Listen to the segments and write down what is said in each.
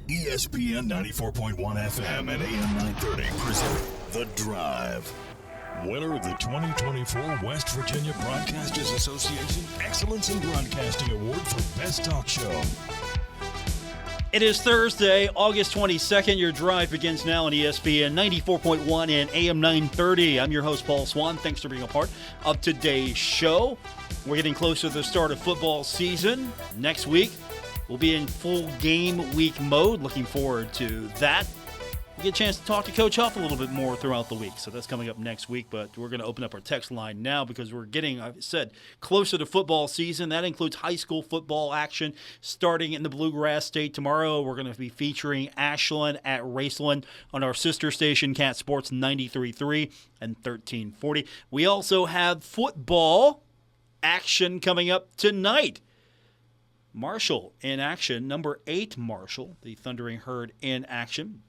ESPN 94.1 FM and AM 930 present The Drive. Winner of the 2024 West Virginia Broadcasters Association Excellence in Broadcasting Award for Best Talk Show. It is Thursday, August 22nd. Your drive begins now on ESPN 94.1 and AM 930. I'm your host, Paul Swann. Thanks for being a part of today's show. We're getting closer to the start of football season. Next week, we'll be in full game week mode. Looking forward to that. We get a chance to talk to Coach Huff a little bit more throughout the week. So that's coming up next week. But we're going to open up our text line now because we're getting, I've said, closer to football season. That includes high school football action starting in the Bluegrass State tomorrow. We're going to be featuring Ashland at Raceland on our sister station, Cat Sports 93.3 and 1340. We also have football action coming up tonight. Marshall in action, number 8 Marshall, the Thundering Herd in action.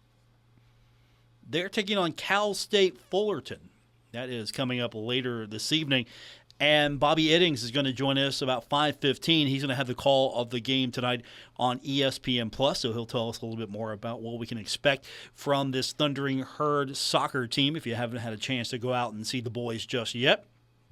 They're taking on Cal State Fullerton. That is coming up later this evening. And Bobby Iddings is going to join us about 5:15. He's going to have the call of the game tonight on ESPN+, so he'll tell us a little bit more about what we can expect from this Thundering Herd soccer team if you haven't had a chance to go out and see the boys just yet.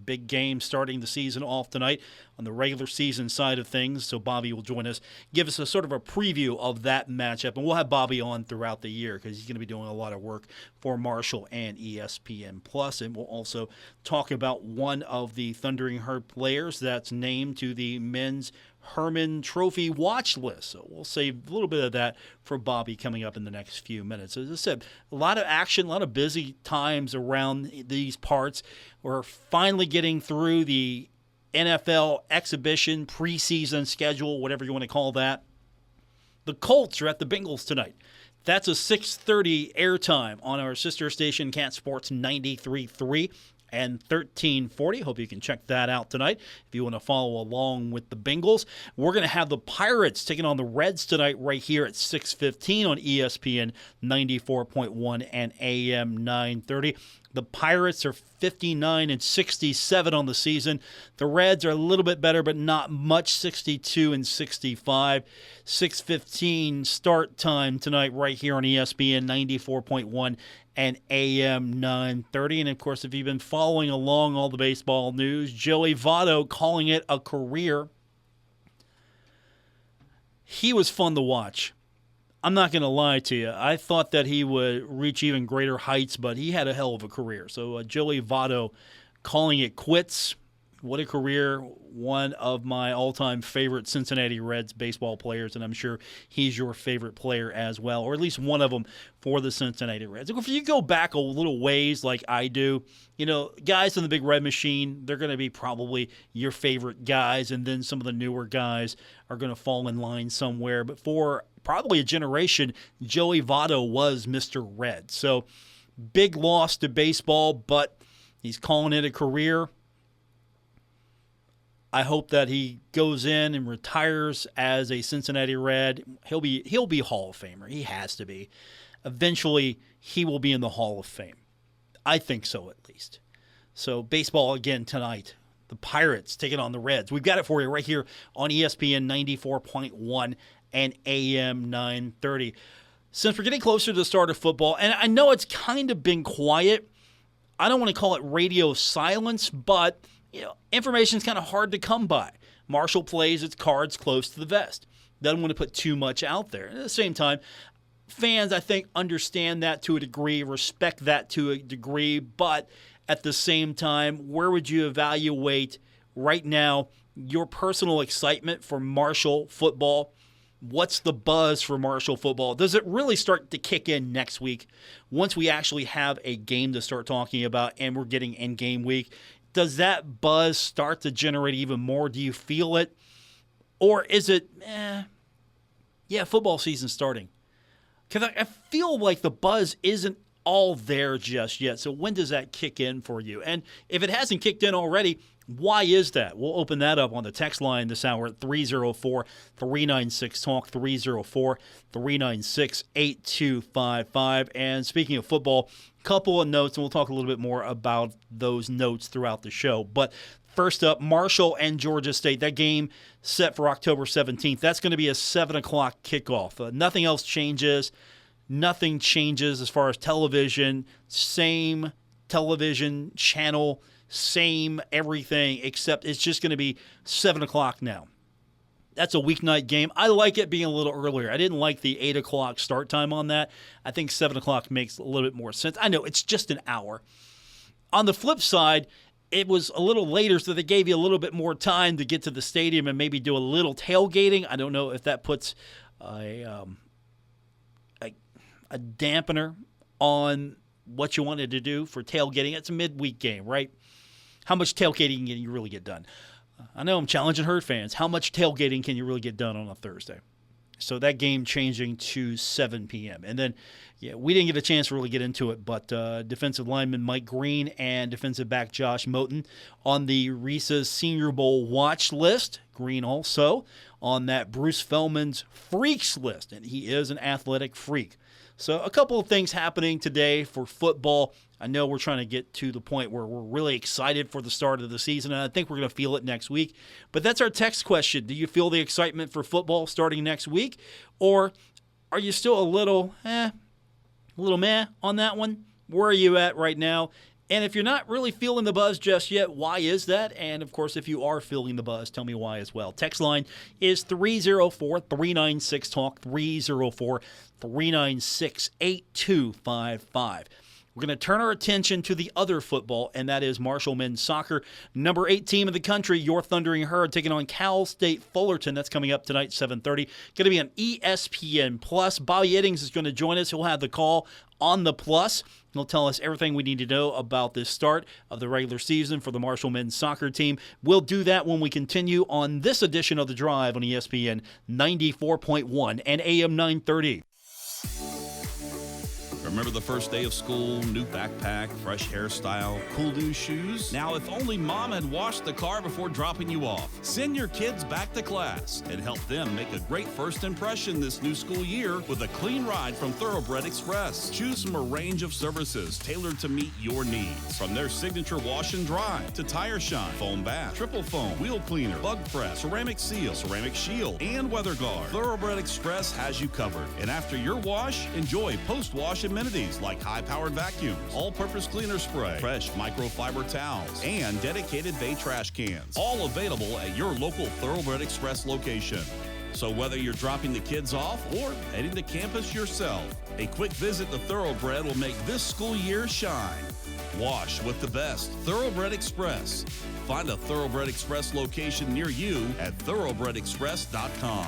Big game starting the season off tonight on the regular season side of things. So Bobby will join us, give us a sort of a preview of that matchup. And we'll have Bobby on throughout the year because he's going to be doing a lot of work for Marshall and ESPN+. And we'll also talk about one of the Thundering Herd players that's named to the men's Herman Trophy watch list. So we'll save a little bit of that for Bobby coming up in the next few minutes. As I said, a lot of action, a lot of busy times around these parts. We're finally getting through the NFL exhibition preseason schedule, whatever you want to call that. The Colts are at the Bengals tonight. That's a 6:30 airtime on our sister station, Cat Sports 93.3. and 1340. Hope you can check that out tonight if you want to follow along with the Bengals. We're going to have the Pirates taking on the Reds tonight right here at 6:15 on ESPN 94.1 and AM 930. The Pirates are 59 and 67 on the season. The Reds are a little bit better, but not much, 62 and 65. 6:15 start time tonight right here on ESPN 94.1 and AM 930. And, of course, if you've been following along all the baseball news, Joey Votto calling it a career. He was fun to watch. I'm not going to lie to you. I thought that he would reach even greater heights, but he had a hell of a career. So Joey Votto calling it quits. What a career. One of my all-time favorite Cincinnati Reds baseball players, and I'm sure he's your favorite player as well, or at least one of them for the Cincinnati Reds. If you go back a little ways like I do, you know, guys in the Big Red Machine, they're going to be probably your favorite guys, and then some of the newer guys are going to fall in line somewhere. But for probably a generation, Joey Votto was Mr. Red. So big loss to baseball, but he's calling it a career. I hope that he goes in and retires as a Cincinnati Red. He'll be Hall of Famer. He has to be. Eventually, he will be in the Hall of Fame. I think so, at least. So baseball again tonight. The Pirates taking on the Reds. We've got it for you right here on ESPN 94.1 and AM 930. Since we're getting closer to the start of football, and I know it's kind of been quiet, I don't want to call it radio silence, but information is kind of hard to come by. Marshall plays its cards close to the vest. Doesn't want to put too much out there. At the same time, fans, I think, understand that to a degree, respect that to a degree, but at the same time, where would you evaluate right now your personal excitement for Marshall football? What's the buzz for Marshall football? Does it really start to kick in next week once we actually have a game to start talking about and we're getting in game week? Does that buzz start to generate even more? Do you feel it? Or is it, football season's starting? Because I feel like the buzz isn't all there just yet. So when does that kick in for you? And if it hasn't kicked in already, why is that? We'll open that up on the text line this hour at 304-396-TALK, 304-396-8255. And speaking of football, couple of notes, and we'll talk a little bit more about those notes throughout the show. But First up, Marshall and Georgia State. That game set for October 17th. That's going to be a 7 o'clock kickoff. Nothing else changes. Nothing changes as far as television. Same television channel, same everything, except it's just going to be 7 o'clock now. That's a weeknight game. I like it being a little earlier. I didn't like the 8 o'clock start time on that. I think 7 o'clock makes a little bit more sense. I know it's just an hour. On the flip side, it was a little later, so they gave you a little bit more time to get to the stadium and maybe do a little tailgating. I don't know if that puts a dampener on what you wanted to do for tailgating. It's a midweek game, right? How much tailgating can you really get done? I know I'm challenging Herd fans. How much tailgating can you really get done on a Thursday? So that game changing to 7 p.m. And then, we didn't get a chance to really get into it, but defensive lineman Mike Green and defensive back Josh Moten on the Reese's Senior Bowl watch list. Green also on that Bruce Feldman's freaks list, and he is an athletic freak. So a couple of things happening today for football. I know we're trying to get to the point where we're really excited for the start of the season, and I think we're going to feel it next week. But that's our text question. Do you feel the excitement for football starting next week? Or are you still a little meh on that one? Where are you at right now? And if you're not really feeling the buzz just yet, why is that? And, of course, if you are feeling the buzz, tell me why as well. Text line is 304-396-TALK, 304-396-8255. We're going to turn our attention to the other football, and that is Marshall men's soccer. Number 8 team in the country, your Thundering Herd, taking on Cal State Fullerton. That's coming up tonight, 7:30. Going to be on ESPN+. Bobby Iddings is going to join us. He'll have the call on the Plus. He'll tell us everything we need to know about this start of the regular season for the Marshall men's soccer team. We'll do that when we continue on this edition of The Drive on ESPN 94.1 and AM 930. Remember the first day of school, new backpack, fresh hairstyle, cool new shoes? Now, if only Mom had washed the car before dropping you off. Send your kids back to class and help them make a great first impression this new school year with a clean ride from Thoroughbred Express. Choose from a range of services tailored to meet your needs. From their signature wash and dry to tire shine, foam bath, triple foam, wheel cleaner, bug press, ceramic seal, ceramic shield, and weather guard. Thoroughbred Express has you covered. And after your wash, enjoy post-wash amenities like high-powered vacuums, all-purpose cleaner spray, fresh microfiber towels, and dedicated bay trash cans. All available at your local Thoroughbred Express location. So whether you're dropping the kids off or heading to campus yourself, a quick visit to Thoroughbred will make this school year shine. Wash with the best. Thoroughbred Express. Find a Thoroughbred Express location near you at thoroughbredexpress.com.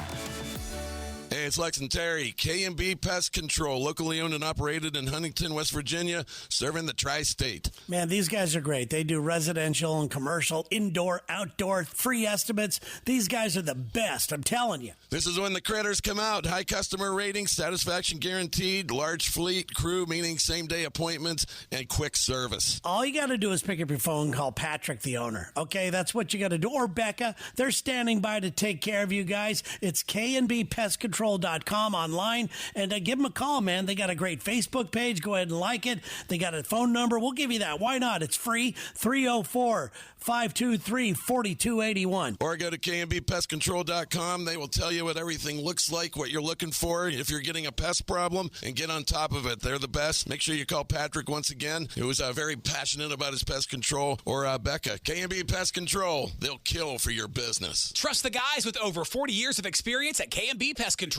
Hey, it's Lex and Terry, K&B Pest Control, locally owned and operated in Huntington, West Virginia, serving the tri-state. Man, these guys are great. They do residential and commercial, indoor, outdoor, free estimates. These guys are the best, I'm telling you. This is when the critters come out. High customer ratings, satisfaction guaranteed, large fleet, crew, meaning same-day appointments, and quick service. All you got to do is pick up your phone and call Patrick, the owner. Okay, that's what you got to do. Or Becca. They're standing by to take care of you guys. It's KNBPestControl.com online, and give them a call, man. They got a great Facebook page. Go ahead and like it. They got a phone number. We'll give you that. Why not? It's free. 304-523-4281. Or go to KNBPestControl.com. They will tell you what everything looks like, what you're looking for, if you're getting a pest problem, and get on top of it. They're the best. Make sure you call Patrick once again, who is very passionate about his pest control, or Becca. KNB Pest Control. They'll kill for your business. Trust the guys with over 40 years of experience at K&B Pest Control.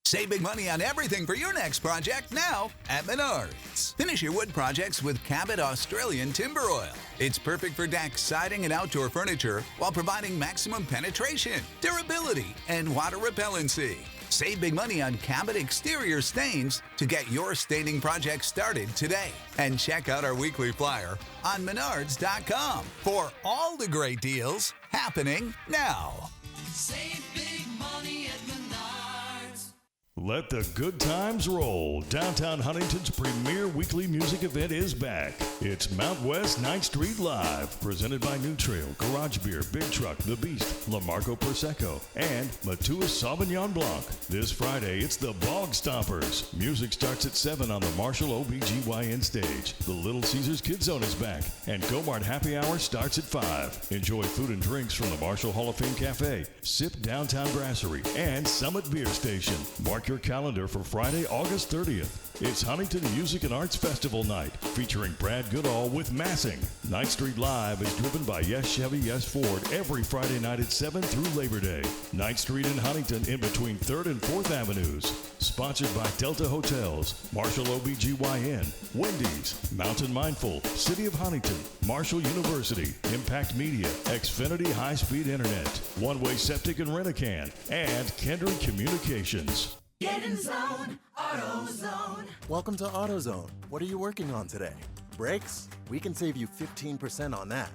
Save big money on everything for your next project now at Menards. Finish your wood projects with Cabot Australian Timber Oil. It's perfect for deck, siding, and outdoor furniture while providing maximum penetration, durability, and water repellency. Save big money on Cabot exterior stains to get your staining project started today. And check out our weekly flyer on Menards.com for all the great deals happening now. Save big money at Menards. Let the good times roll. Downtown Huntington's premier weekly music event is back. It's Mount West 9th Street Live, presented by New Trail, Garage Beer, Big Truck, The Beast, La Marco Prosecco, and Matua's Sauvignon Blanc. This Friday, it's the Bog Stompers. Music starts at 7 on the Marshall OBGYN stage. The Little Caesars Kids Zone is back, and Gomart Happy Hour starts at 5. Enjoy food and drinks from the Marshall Hall of Fame Cafe, SIP Downtown Brasserie, and Summit Beer Station. Mark your calendar for Friday, August 30th. It's Huntington Music and Arts Festival Night, featuring Brad Goodall with Massing. 9th Street Live is driven by Yes Chevy, Yes Ford every Friday night at 7 through Labor Day. 9th Street in Huntington in between 3rd and 4th Avenues. Sponsored by Delta Hotels, Marshall OBGYN, Wendy's, Mountain Mindful, City of Huntington, Marshall University, Impact Media, Xfinity High Speed Internet, One Way Septic and Rent-A-Can, and Kendrick Communications. Get in zone, AutoZone. Welcome to AutoZone. What are you working on today? Brakes? We can save you 15% on that.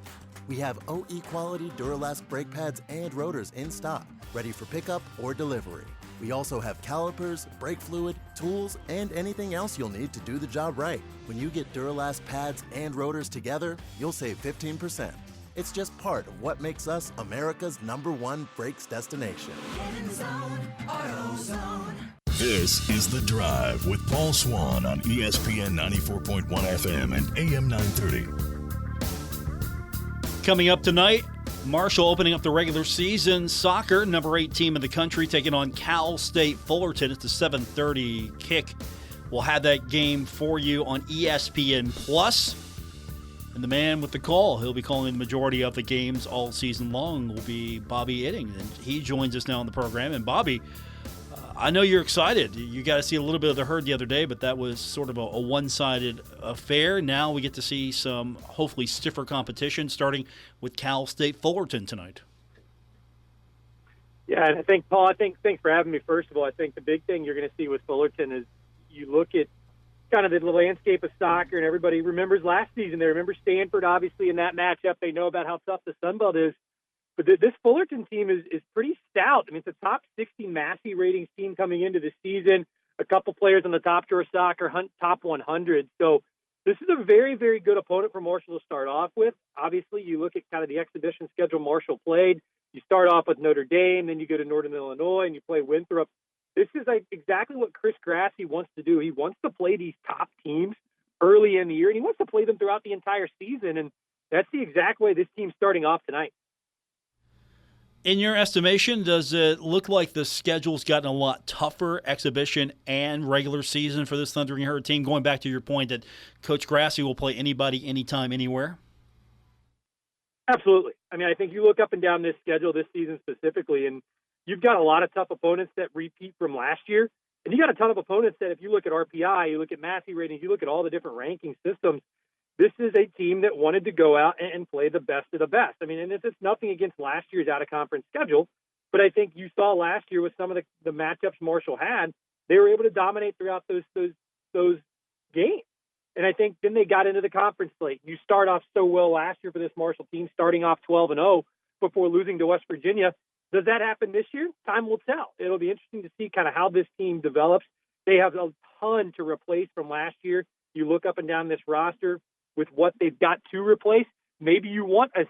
We have OE quality Duralast brake pads and rotors in stock, ready for pickup or delivery. We also have calipers, brake fluid, tools, and anything else you'll need to do the job right. When you get Duralast pads and rotors together, you'll save 15%. It's just part of what makes us America's #1 brakes destination. Get in zone, AutoZone. This is The Drive with Paul Swann on ESPN 94.1 FM and AM 930. Coming up tonight, Marshall opening up the regular season soccer, number 8 team in the country, taking on Cal State Fullerton. It's a 7:30 kick. We'll have that game for you on ESPN Plus. And the man with the call, he'll be calling the majority of the games all season long, will be Bobby Iddings. And he joins us now on the program. And Bobby, I know you're excited. You got to see a little bit of the herd the other day, but that was sort of a one-sided affair. Now we get to see some hopefully stiffer competition, starting with Cal State Fullerton tonight. Yeah, and I think, Paul, thanks for having me, first of all. I think the big thing you're going to see with Fullerton is you look at kind of the landscape of soccer, and everybody remembers last season. They remember Stanford, obviously, in that matchup. They know about how tough the Sun Belt is. But this Fullerton team is pretty stout. I mean, it's a top 60 Massey ratings team coming into the season. A couple players on the top drawer soccer, top 100. So this is a very, very good opponent for Marshall to start off with. Obviously, you look at kind of the exhibition schedule Marshall played. You start off with Notre Dame, then you go to Northern Illinois, and you play Winthrop. This is exactly what Chris Grassi wants to do. He wants to play these top teams early in the year, and he wants to play them throughout the entire season. And that's the exact way this team's starting off tonight. In your estimation, does it look like the schedule's gotten a lot tougher, exhibition and regular season, for this Thundering Herd team, going back to your point that Coach Grassi will play anybody, anytime, anywhere? Absolutely. I mean, I think you look up and down this schedule this season specifically, and you've got a lot of tough opponents that repeat from last year. And you got a ton of opponents that, if you look at RPI, you look at Massey ratings, you look at all the different ranking systems, this is a team that wanted to go out and play the best of the best. I mean, and it's nothing against last year's out-of-conference schedule, but I think you saw last year with some of the matchups Marshall had, they were able to dominate throughout those games. And I think then they got into the conference slate. You start off so well last year for this Marshall team, starting off 12-0 before losing to West Virginia. Does that happen this year? Time will tell. It'll be interesting to see kind of how this team develops. They have a ton to replace from last year. You look up and down this roster with what they've got to replace. Maybe you want a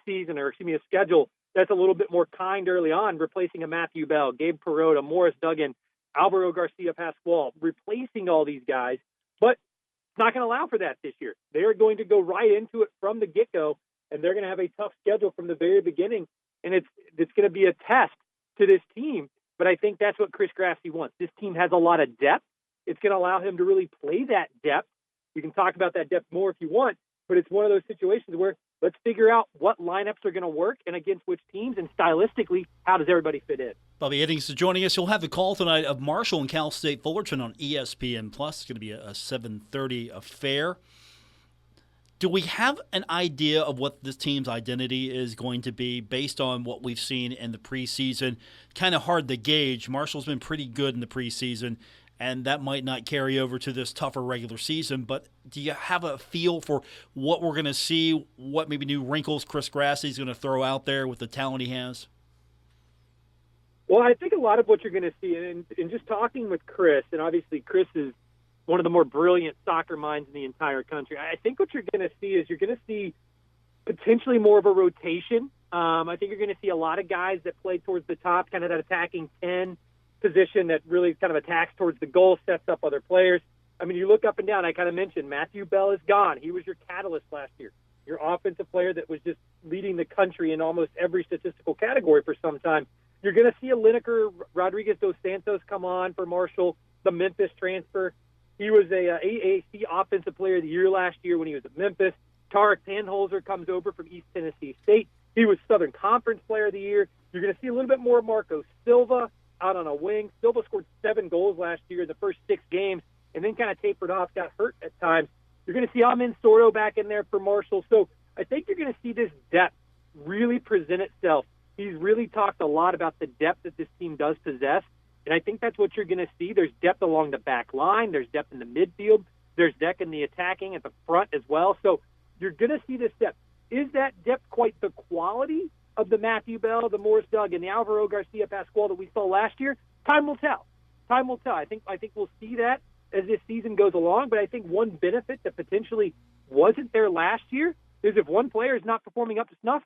schedule that's a little bit more kind early on, replacing a Matthew Bell, Gabe Perota, Morris Duggan, Alvaro Garcia Pascual, replacing all these guys. But it's not going to allow for that this year. They are going to go right into it from the get-go, and they're going to have a tough schedule from the very beginning. And it's going to be a test to this team. But I think that's what Chris Grassi wants. This team has a lot of depth. It's going to allow him to really play that depth. We can talk about that depth more if you want, but it's one of those situations where let's figure out what lineups are going to work and against which teams, and stylistically, how does everybody fit in? Bobby Iddings is joining us. You'll have the call tonight of Marshall and Cal State Fullerton on ESPN+. It's going to be a 7:30 affair. Do we have an idea of what this team's identity is going to be based on what we've seen in the preseason? Kind of hard to gauge. Marshall's been pretty good in the preseason, and that might not carry over to this tougher regular season. But do you have a feel for what we're going to see, what maybe new wrinkles Chris Grassi is going to throw out there with the talent he has? Well, I think a lot of what you're going to see, and just talking with Chris, and obviously Chris is one of the more brilliant soccer minds in the entire country. I think what you're going to see is you're going to see potentially more of a rotation. I think you're going to see a lot of guys that play towards the top, kind of that attacking 10 position that really kind of attacks towards the goal, sets up other players. I mean, you look up and down, I kind of mentioned Matthew Bell is gone. He was your catalyst last year, your offensive player that was just leading the country in almost every statistical category for some time. You're going to see a Lineker, Rodriguez dos Santos come on for Marshall, the Memphis transfer. He was a AAC Offensive Player of the Year last year when he was at Memphis. Tarek Tannholzer comes over from East Tennessee State. He was Southern Conference Player of the Year. You're going to see a little bit more of Marco Silva out on a wing. Silva scored 7 goals last year in the first 6 games and then kind of tapered off, got hurt at times. You're going to see Amin Sordo back in there for Marshall. So I think you're going to see this depth really present itself. He's really talked a lot about the depth that this team does possess, and I think that's what you're going to see. There's depth along the back line. There's depth in the midfield. There's depth in the attacking at the front as well. So you're going to see this depth. Is that depth quite the quality of the Matthew Bell, the Morris Doug, and the Alvaro Garcia Pascual that we saw last year? Time will tell. Time will tell. I think we'll see that as this season goes along, but I think one benefit that potentially wasn't there last year is if one player is not performing up to snuff,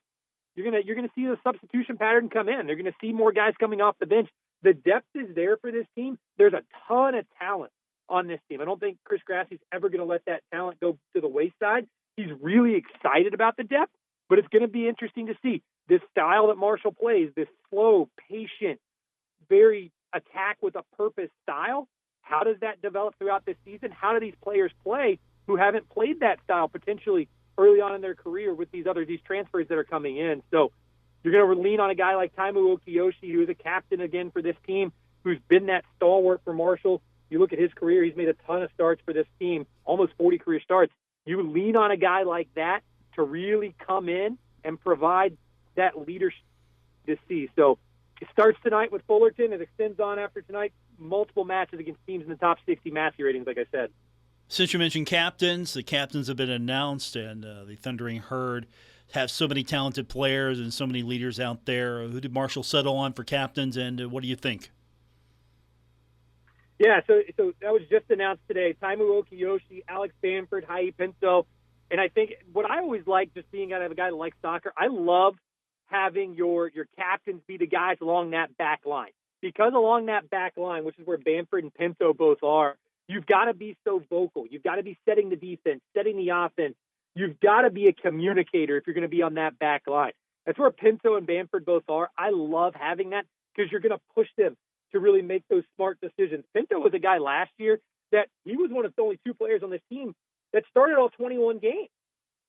you're gonna see the substitution pattern come in. They're gonna see more guys coming off the bench. The depth is there for this team. There's a ton of talent on this team. I don't think Chris Grassie's ever gonna let that talent go to the wayside. He's really excited about the depth, but it's gonna be interesting to see this style that Marshall plays, this slow, patient, very attack with a purpose style. How does that develop throughout this season? How do these players play who haven't played that style potentially early on in their career with these transfers that are coming in? So you're going to lean on a guy like Taimu Okiyoshi, who is a captain again for this team, who's been that stalwart for Marshall. You look at his career, he's made a ton of starts for this team, almost 40 career starts. You lean on a guy like that to really come in and provide that leadership to see. So it starts tonight with Fullerton. It extends on after tonight. Multiple matches against teams in the top 60 Massey ratings, like I said. Since you mentioned captains, the captains have been announced, and the Thundering Herd have so many talented players and so many leaders out there. Who did Marshall settle on for captains, and what do you think? Yeah, so that was just announced today. Taimu Okiyoshi, Alex Bamford, Hai Pinto. And I think what I always like, just being out of a guy that likes soccer, I love having your captains be the guys along that back line. Because along that back line, which is where Bamford and Pinto both are, you've got to be so vocal. You've got to be setting the defense, setting the offense. You've got to be a communicator if you're going to be on that back line. That's where Pinto and Bamford both are. I love having that because you're going to push them to really make those smart decisions. Pinto was a guy last year that he was one of the only 2 players on this team that started all 21 games.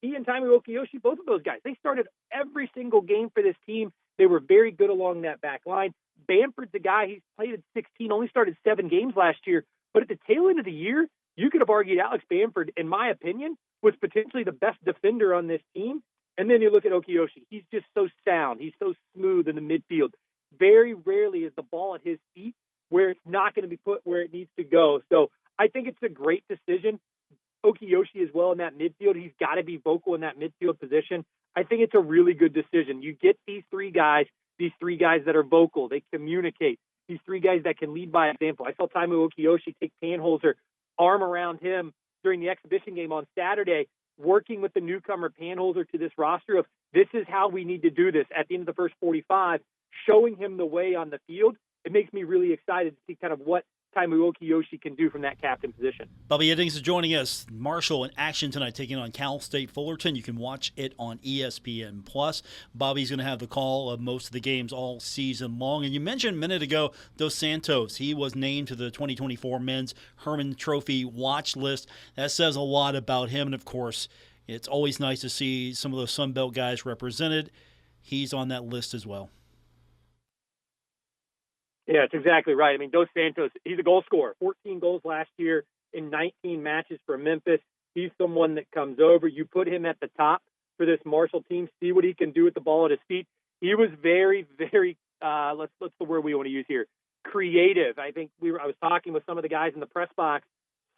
He and Taimu Okiyoshi, both of those guys, they started every single game for this team. They were very good along that back line. Bamford's a guy, he's played at 16, only started 7 games last year. But at the tail end of the year, you could have argued Alex Bamford, in my opinion, was potentially the best defender on this team. And then you look at Okiyoshi. He's just so sound. He's so smooth in the midfield. Very rarely is the ball at his feet where it's not going to be put where it needs to go. So I think it's a great decision. Okiyoshi as well in that midfield. He's got to be vocal in that midfield position. I think it's a really good decision. You get these 3 guys that are vocal. They communicate. These 3 guys that can lead by example. I saw Taimu Okiyoshi take Tannholzer, arm around him during the exhibition game on Saturday, working with the newcomer Tannholzer to this roster of this is how we need to do this at the end of the first 45, showing him the way on the field. It makes me really excited to see kind of what Taimu Okiyoshi can do from that captain position. Bobby Iddings is joining us. Marshall in action tonight, taking on Cal State Fullerton. You can watch it on ESPN+. Bobby's going to have the call of most of the games all season long. And you mentioned a minute ago, Dos Santos. He was named to the 2024 Men's Hermann Trophy watch list. That says a lot about him. And, of course, it's always nice to see some of those Sun Belt guys represented. He's on that list as well. Yeah, it's exactly right. I mean, Dos Santos, he's a goal scorer. 14 goals last year in 19 matches for Memphis. He's someone that comes over. You put him at the top for this Marshall team, see what he can do with the ball at his feet. He was very, very, what's the word we want to use here? Creative. I think I was talking with some of the guys in the press box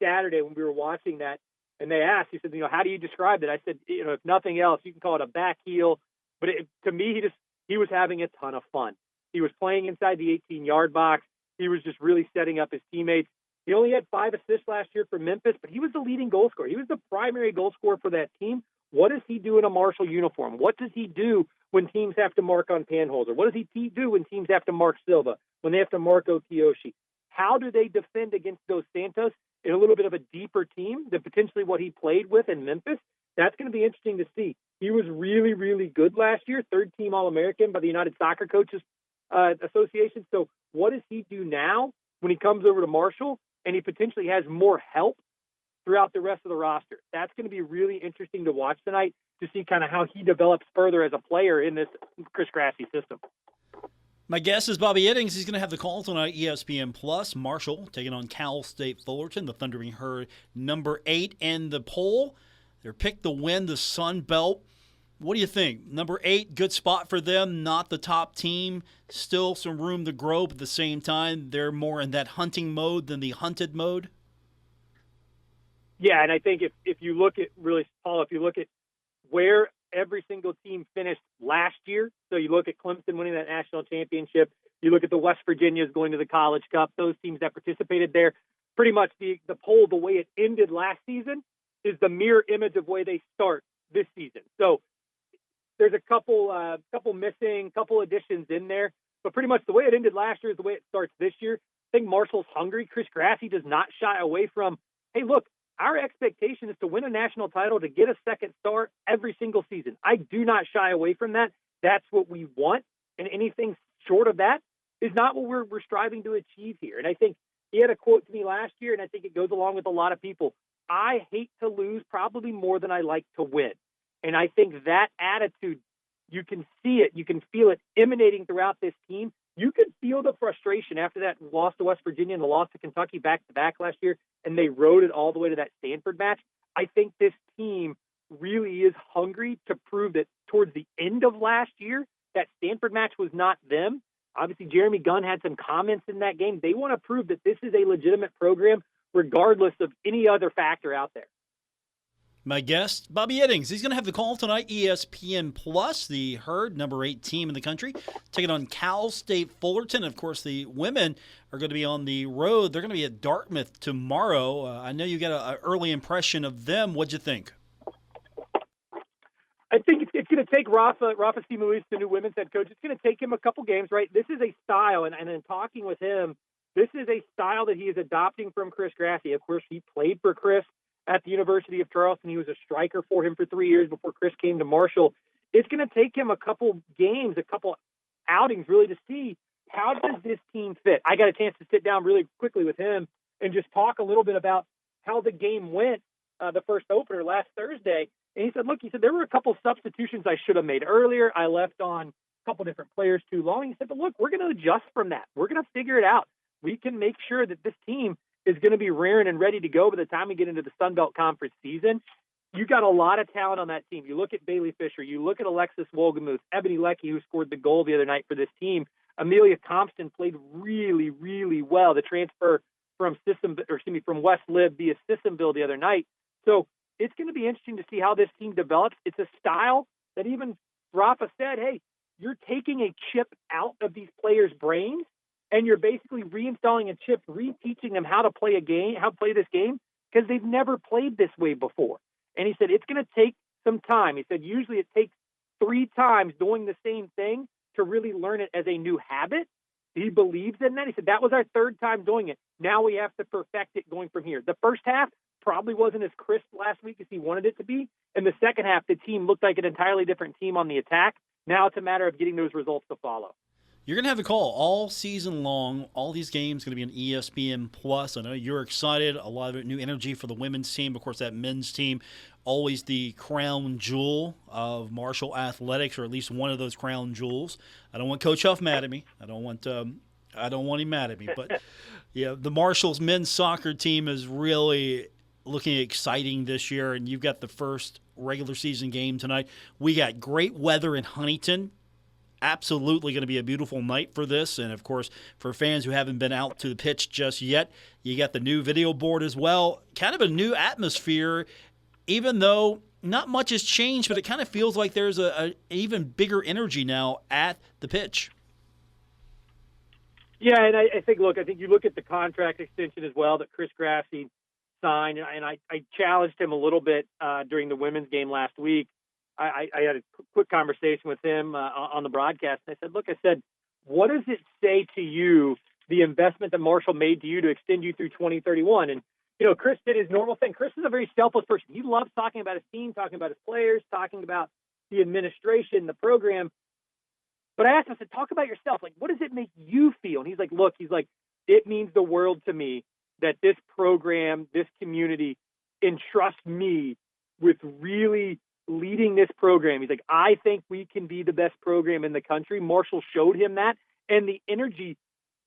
Saturday when we were watching that, and they asked, he said, how do you describe it? I said, if nothing else, you can call it a back heel. But to me, he was having a ton of fun. He was playing inside the 18-yard box. He was just really setting up his teammates. He only had 5 assists last year for Memphis, but he was the leading goal scorer. He was the primary goal scorer for that team. What does he do in a Marshall uniform? What does he do when teams have to mark on Panholzer? What does he do when teams have to mark Silva, when they have to mark Okiyoshi? How do they defend against Dos Santos in a little bit of a deeper team than potentially what he played with in Memphis? That's going to be interesting to see. He was really, really good last year, third-team All-American by the United Soccer Coaches Association. So what does he do now when he comes over to Marshall and he potentially has more help throughout the rest of the roster? That's going to be really interesting to watch tonight to see kind of how he develops further as a player in this Chris Grassi system. My guess is Bobby Iddings. He's going to have the call tonight, ESPN Plus. Marshall taking on Cal State Fullerton, the Thundering Herd, number 8 in the poll. They're picked to win the Sun Belt. What do you think? Number 8, good spot for them, not the top team. Still some room to grow, but at the same time, they're more in that hunting mode than the hunted mode. Yeah, and I think if you look at, really, Paul, if you look at where every single team finished last year, so you look at Clemson winning that national championship, you look at the West Virginias going to the College Cup, those teams that participated there, pretty much the poll, the way it ended last season, is the mirror image of the way they start this season. So there's a couple missing, couple additions in there, but pretty much the way it ended last year is the way it starts this year. I think Marshall's hungry. Chris Grassi does not shy away from, hey, look, our expectation is to win a national title, to get a second star every single season. I do not shy away from that. That's what we want, and anything short of that is not what we're striving to achieve here. And I think he had a quote to me last year, and I think it goes along with a lot of people. I hate to lose probably more than I like to win. And I think that attitude, you can see it, you can feel it emanating throughout this team. You could feel the frustration after that loss to West Virginia and the loss to Kentucky back-to-back last year, and they rode it all the way to that Stanford match. I think this team really is hungry to prove that towards the end of last year, that Stanford match was not them. Obviously, Jeremy Gunn had some comments in that game. They want to prove that this is a legitimate program regardless of any other factor out there. My guest, Bobby Iddings. He's going to have the call tonight, ESPN Plus, the Herd, number 8 team in the country, taking on Cal State Fullerton. Of course, the women are going to be on the road. They're going to be at Dartmouth tomorrow. I know you got an early impression of them. What'd you think? I think it's going to take Rafa Simulis, the new women's head coach. It's going to take him a couple games, right? This is a style, and in talking with him, this is a style that he is adopting from Chris Grassi. Of course, he played for Chris at the University of Charleston. He was a striker for him for 3 years before Chris came to Marshall. It's going to take him a couple games, a couple outings really to see how does this team fit. I got a chance to sit down really quickly with him and just talk a little bit about how the game went, the first opener last Thursday. And he said, look, there were a couple substitutions I should have made earlier. I left on a couple different players too long. He said, but look, we're going to adjust from that. We're going to figure it out. We can make sure that this team is going to be rearing and ready to go by the time we get into the Sun Belt Conference season. You got a lot of talent on that team. You look at Bailey Fisher, you look at Alexis Wolgamuth, Ebony Leckie, who scored the goal the other night for this team. Amelia Compton played really, really well. The transfer from West Lib via Sissonville the other night. So it's going to be interesting to see how this team develops. It's a style that even Rafa said, hey, you're taking a chip out of these players' brains, and you're basically reinstalling a chip, reteaching them how to play this game, because they've never played this way before. And he said, it's going to take some time. He said, usually it takes 3 times doing the same thing to really learn it as a new habit. He believes in that. He said, that was our 3rd time doing it. Now we have to perfect it going from here. The first half probably wasn't as crisp last week as he wanted it to be. In the second half, the team looked like an entirely different team on the attack. Now it's a matter of getting those results to follow. You're going to have the call all season long. All these games going to be on ESPN Plus. I know you're excited. A lot of new energy for the women's team. Of course, that men's team, always the crown jewel of Marshall athletics, or at least one of those crown jewels. I don't want Coach Huff mad at me. I don't want him mad at me. But yeah, the Marshall's men's soccer team is really looking exciting this year, and you've got the first regular season game tonight. We got great weather in Huntington. Absolutely going to be a beautiful night for this. And, of course, for fans who haven't been out to the pitch just yet, you got the new video board as well. Kind of a new atmosphere, even though not much has changed, but it kind of feels like there's an even bigger energy now at the pitch. Yeah, and I think you look at the contract extension as well that Chris Grassi signed, and I challenged him a little bit during the women's game last week. I had a quick conversation with him on the broadcast, and I said, what does it say to you, the investment that Marshall made to you to extend you through 2031? And, Chris did his normal thing. Chris is a very selfless person. He loves talking about his team, talking about his players, talking about the administration, the program. But I asked him, I said, talk about yourself. Like, what does it make you feel? And he's like, it means the world to me that this program, this community entrusts me with really leading this program. He's like, I think we can be the best program in the country. Marshall showed him that. And the energy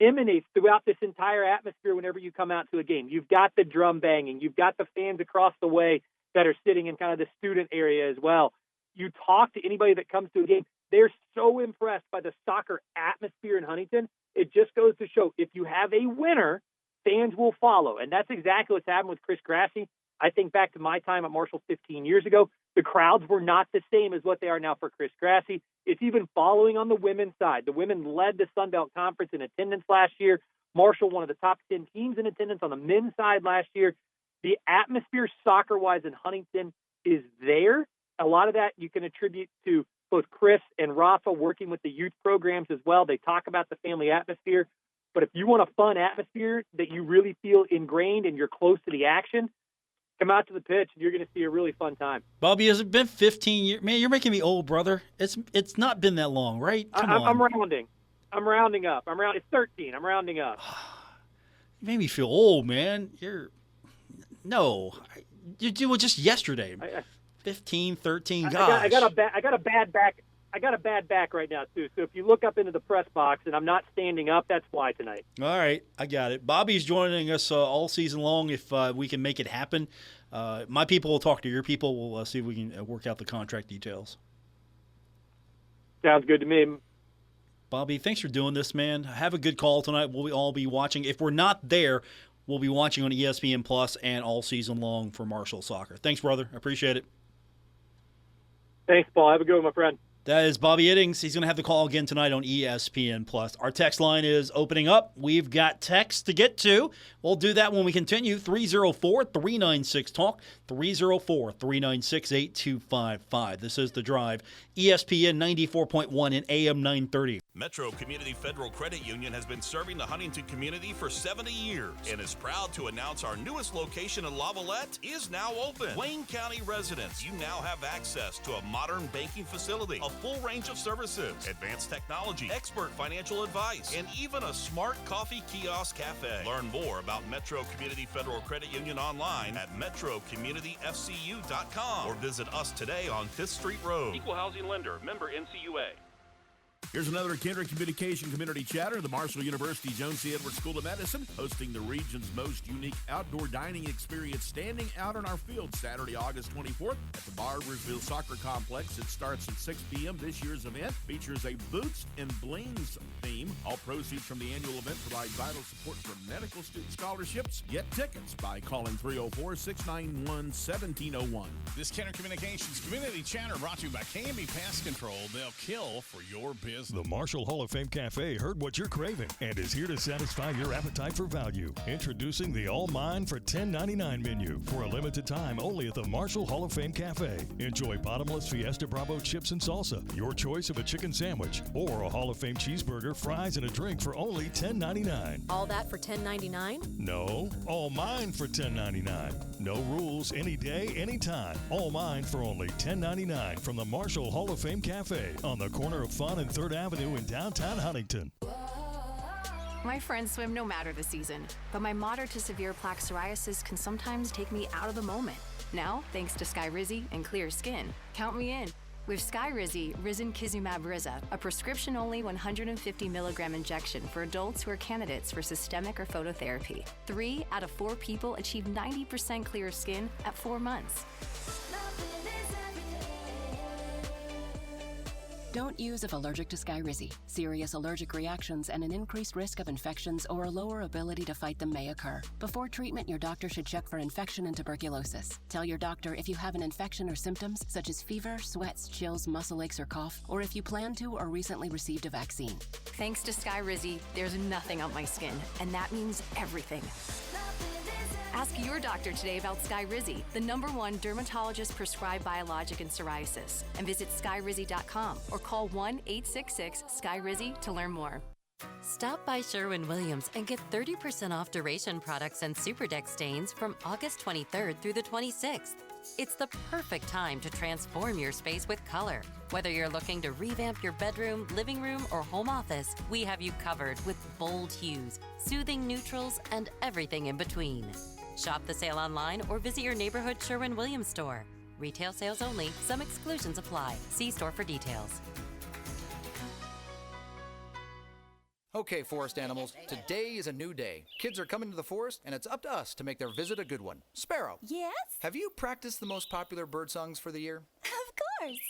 emanates throughout this entire atmosphere whenever you come out to a game. You've got the drum banging. You've got the fans across the way that are sitting in kind of the student area as well. You talk to anybody that comes to a game. They're so impressed by the soccer atmosphere in Huntington. It just goes to show if you have a winner, fans will follow. And that's exactly what's happened with Chris Grassi. I think back to my time at Marshall 15 years ago, the crowds were not the same as what they are now for Chris Grassi. It's even following on the women's side. The women led the Sun Belt Conference in attendance last year. Marshall, one of the top 10 teams in attendance on the men's side last year. The atmosphere soccer-wise in Huntington is there. A lot of that you can attribute to both Chris and Rafa working with the youth programs as well. They talk about the family atmosphere. But if you want a fun atmosphere that you really feel ingrained and you're close to the action, come out to the pitch and you're going to see a really fun time. Bobby, has it been 15 years? Man, you're making me old, brother. It's not been that long, right? Come on. I'm rounding. I'm rounding up. It's 13. I'm rounding up. You made me feel old, man. You do it just yesterday. 15, 13, gosh. I got a bad back. I got a bad back right now, too. So if you look up into the press box and I'm not standing up, that's why tonight. All right, I got it. Bobby's joining us all season long if we can make it happen. My people will talk to your people. We'll see if we can work out the contract details. Sounds good to me. Bobby, thanks for doing this, man. Have a good call tonight. We'll all be watching. If we're not there, we'll be watching on ESPN Plus and all season long for Marshall Soccer. Thanks, brother. I appreciate it. Thanks, Paul. Have a good one, my friend. That is Bobby Iddings. He's going to have the call again tonight on ESPN Plus. Our text line is opening up. We've got text to get to. We'll do that when we continue. 304-396-TALK, 304-396-8255. This is The Drive, ESPN 94.1 and AM 930. Metro Community Federal Credit Union has been serving the Huntington community for 70 years and is proud to announce our newest location in Lavalette is now open. Wayne County residents, you now have access to a modern banking facility, a full range of services, advanced technology, expert financial advice, and even a smart coffee kiosk cafe. Learn more about Metro Community Federal Credit Union online at metrocommunityfcu.com or visit us today on 5th Street Road. Equal housing lender, member NCUA. Here's another Kendrick Communication Community Chatter. The Marshall University Jones C. Edwards School of Medicine hosting the region's most unique outdoor dining experience, standing out on our field Saturday, August 24th at the Barbersville Soccer Complex. It starts at 6 p.m. This year's event features a Boots and Blings theme. All proceeds from the annual event provide vital support for medical student scholarships. Get tickets by calling 304-691-1701. This Kendrick Communications Community Chatter brought to you by K&B Pest Control. They'll kill for your business. The Marshall Hall of Fame Cafe heard what you're craving and is here to satisfy your appetite for value. Introducing the All Mine for $10.99 menu for a limited time only at the Marshall Hall of Fame Cafe. Enjoy bottomless Fiesta Bravo chips and salsa, your choice of a chicken sandwich, or a Hall of Fame cheeseburger, fries, and a drink for only $10.99. All that for $10.99? No, all mine for $10.99. No rules, any day, anytime. All mine for only $10.99 from the Marshall Hall of Fame Cafe on the corner of Fun and 3rd Avenue in downtown Huntington. My friends swim no matter the season, but my moderate to severe plaque psoriasis can sometimes take me out of the moment. Now, thanks to Skyrizi and clear skin, count me in. With Skyrizi, Risankizumab Riza, a prescription-only 150 milligram injection for adults who are candidates for systemic or phototherapy. 3 out of 4 people achieve 90% clear skin at 4 months. Don't use if allergic to Skyrizi. Serious allergic reactions and an increased risk of infections or a lower ability to fight them may occur. Before treatment, your doctor should check for infection and tuberculosis. Tell your doctor if you have an infection or symptoms such as fever, sweats, chills, muscle aches, or cough, or if you plan to or recently received a vaccine. Thanks to Skyrizi, there's nothing on my skin, and that means everything. Ask your doctor today about Skyrizi, the #1 dermatologist-prescribed biologic in psoriasis, and visit skyrizi.com or call 1-866-SKYRIZI to learn more. Stop by Sherwin-Williams and get 30% off Duration products and Superdeck stains from August 23rd through the 26th. It's the perfect time to transform your space with color. Whether you're looking to revamp your bedroom, living room, or home office, we have you covered with bold hues, soothing neutrals, and everything in between. Shop the sale online or visit your neighborhood Sherwin-Williams store. Retail sales only. Some exclusions apply. See store for details. Okay, forest animals, today is a new day. Kids are coming to the forest, and it's up to us to make their visit a good one. Sparrow. Yes? Have you practiced the most popular bird songs for the year? Of course.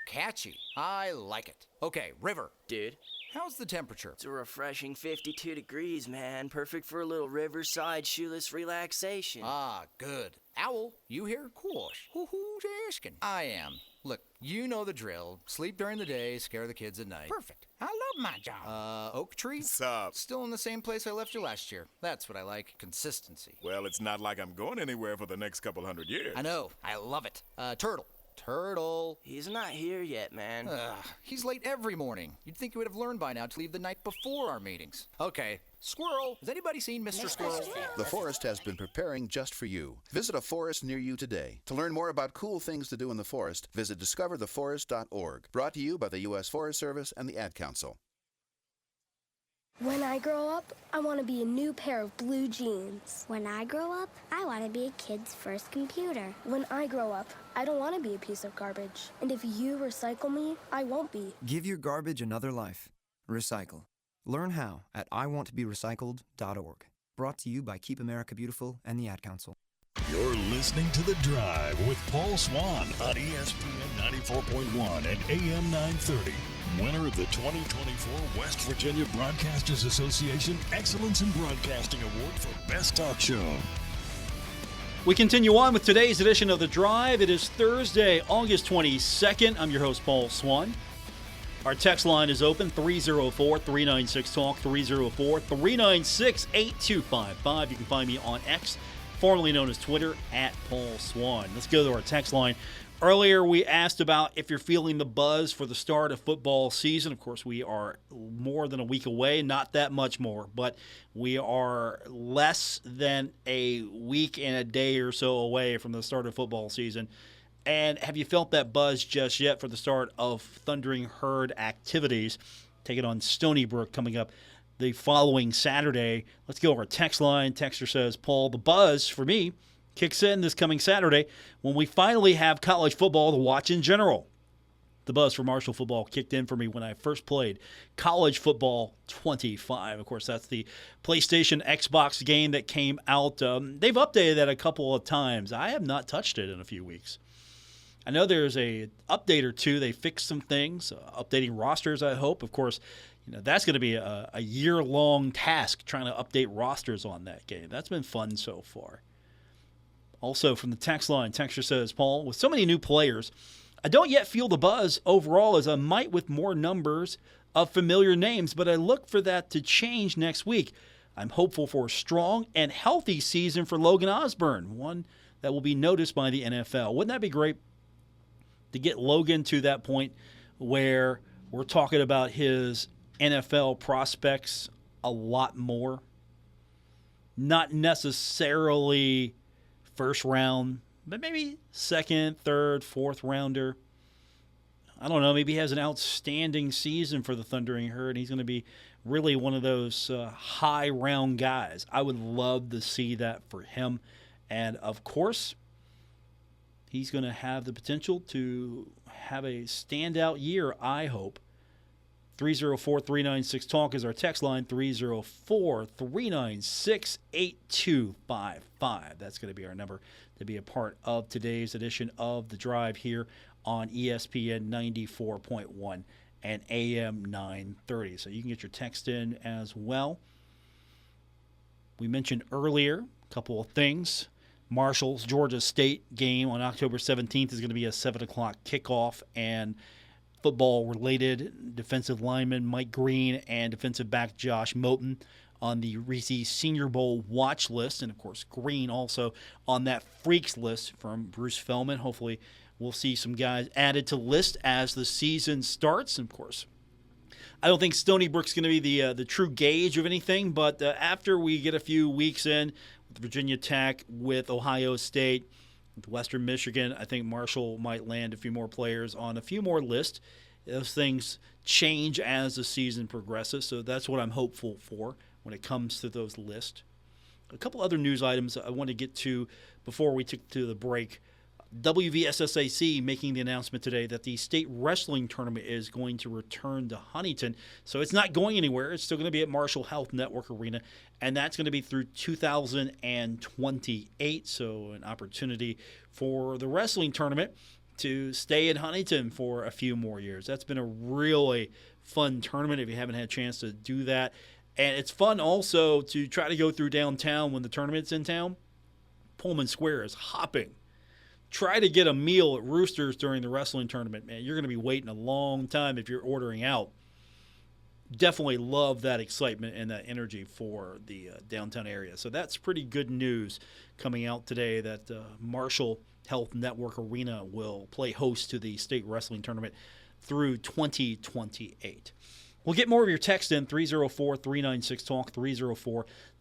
Catchy. I like it. Okay, River. Dude. How's the temperature? It's a refreshing 52 degrees, man. Perfect for a little riverside shoeless relaxation. Ah, good. Owl, you here? Course. Who's asking? I am. Look, you know the drill. Sleep during the day, scare the kids at night. Perfect. I love my job. Oak tree? What's up? Still in the same place I left you last year. That's what I like. Consistency. Well, it's not like I'm going anywhere for the next couple hundred years. I know. I love it. Turtle. Turtle. He's not here yet, man. He's late every morning. You'd think you would have learned by now to leave the night before our meetings. Okay. Squirrel. Has anybody seen Mr. Squirrel? The forest has been preparing just for you. Visit a forest near you today. To learn more about cool things to do in the forest, visit discovertheforest.org. Brought to you by the U.S. Forest Service and the Ad Council. When I grow up, I want to be a new pair of blue jeans. When I grow up, I want to be a kid's first computer. When I grow up, I don't want to be a piece of garbage. And if you recycle me, I won't be. Give your garbage another life. Recycle. Learn how at iwanttoberecycled.org. Brought to you by Keep America Beautiful and the Ad Council. You're listening to The Drive with Paul Swann on ESPN 94.1 and AM 930. Winner of the 2024 West Virginia Broadcasters Association Excellence in Broadcasting Award for Best Talk Show. We continue on with today's edition of The Drive. It is Thursday, August 22nd. I'm your host, Paul Swann. Our text line is open, 304-396-TALK, 304-396-8255. You can find me on X, formerly known as Twitter, at Paul Swann. Let's go to our text line. Earlier, we asked about if you're feeling the buzz for the start of football season. Of course, we are more than a week away, not that much more, but we are less than a week and a day or so away from the start of football season. And have you felt that buzz just yet for the start of Thundering Herd activities? Taking on Stony Brook coming up the following Saturday. Let's go to our text line. Texter says, Paul, the buzz for me kicks in this coming Saturday when we finally have college football to watch in general. The buzz for Marshall football kicked in for me when I first played College Football 25. Of course, that's the PlayStation Xbox game that came out. They've updated that a couple of times. I have not touched it in a few weeks. I know there's a update or two. They fixed some things, updating rosters, I hope. Of course, that's going to be a year-long task trying to update rosters on that game. That's been fun so far. Also from the text line, texter says, Paul, with so many new players, I don't yet feel the buzz overall as I might with more numbers of familiar names, but I look for that to change next week. I'm hopeful for a strong and healthy season for Logan Osborne, one that will be noticed by the NFL. Wouldn't that be great to get Logan to that point where we're talking about his NFL prospects a lot more? Not necessarily first round, but maybe second, third, fourth rounder. I don't know. Maybe he has an outstanding season for the Thundering Herd. He's going to be really one of those high round guys. I would love to see that for him. And, of course, he's going to have the potential to have a standout year, I hope. 304-396-TALK is our text line, 304-396-8255. That's going to be our number to be a part of today's edition of The Drive here on ESPN 94.1 and AM 930. So you can get your text in as well. We mentioned earlier a couple of things. Marshall's Georgia State game on October 17th is going to be a 7 o'clock kickoff, and football-related defensive lineman Mike Green and defensive back Josh Moten on the Reese's Senior Bowl watch list, and, of course, Green also on that freaks list from Bruce Feldman. Hopefully we'll see some guys added to the list as the season starts. And, of course, I don't think Stony Brook's going to be the true gauge of anything, but after we get a few weeks in with Virginia Tech, with Ohio State, with Western Michigan, I think Marshall might land a few more players on a few more lists. Those things change as the season progresses, so that's what I'm hopeful for when it comes to those lists. A couple other news items I want to get to before we took to the break. WVSSAC making the announcement today that the state wrestling tournament is going to return to Huntington. So it's not going anywhere. It's still going to be at Marshall Health Network Arena, and that's going to be through 2028. So an opportunity for the wrestling tournament to stay in Huntington for a few more years. That's been a really fun tournament if you haven't had a chance to do that. And it's fun also to try to go through downtown when the tournament's in town. Pullman Square is hopping. Try to get a meal at Roosters during the wrestling tournament, man. You're going to be waiting a long time if you're ordering out. Definitely love that excitement and that energy for the downtown area. So that's pretty good news coming out today that Marshall Health Network Arena will play host to the state wrestling tournament through 2028. We'll get more of your text in, 304-396-TALK,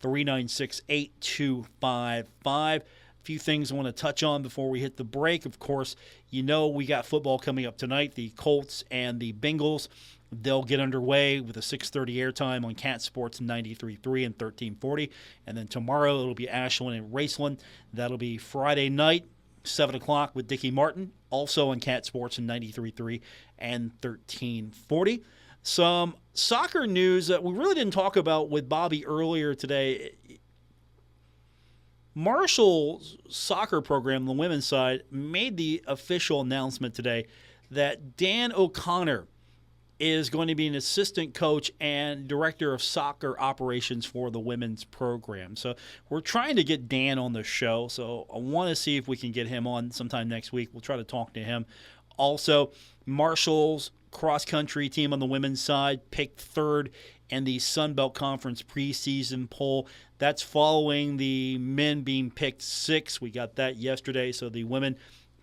304-396-8255. Few things I want to touch on before we hit the break. Of course, you know we got football coming up tonight, the Colts and the Bengals. They'll get underway with a 6:30 airtime on Cat Sports 93.3 and 1340. And then tomorrow it'll be Ashland and Raceland. That'll be Friday night, 7 o'clock with Dickie Martin, also on Cat Sports 93.3 and 1340. Some soccer news that we really didn't talk about with Bobby earlier today. Marshall's soccer program, the women's side, made the official announcement today that Dan O'Connor is going to be an assistant coach and director of soccer operations for the women's program. So we're trying to get Dan on the show, so I want to see if we can get him on sometime next week. We'll try to talk to him. Also, Marshall's cross-country team on the women's side picked third in the Sun Belt Conference preseason poll. That's following the men being picked sixth. We got that yesterday, so the women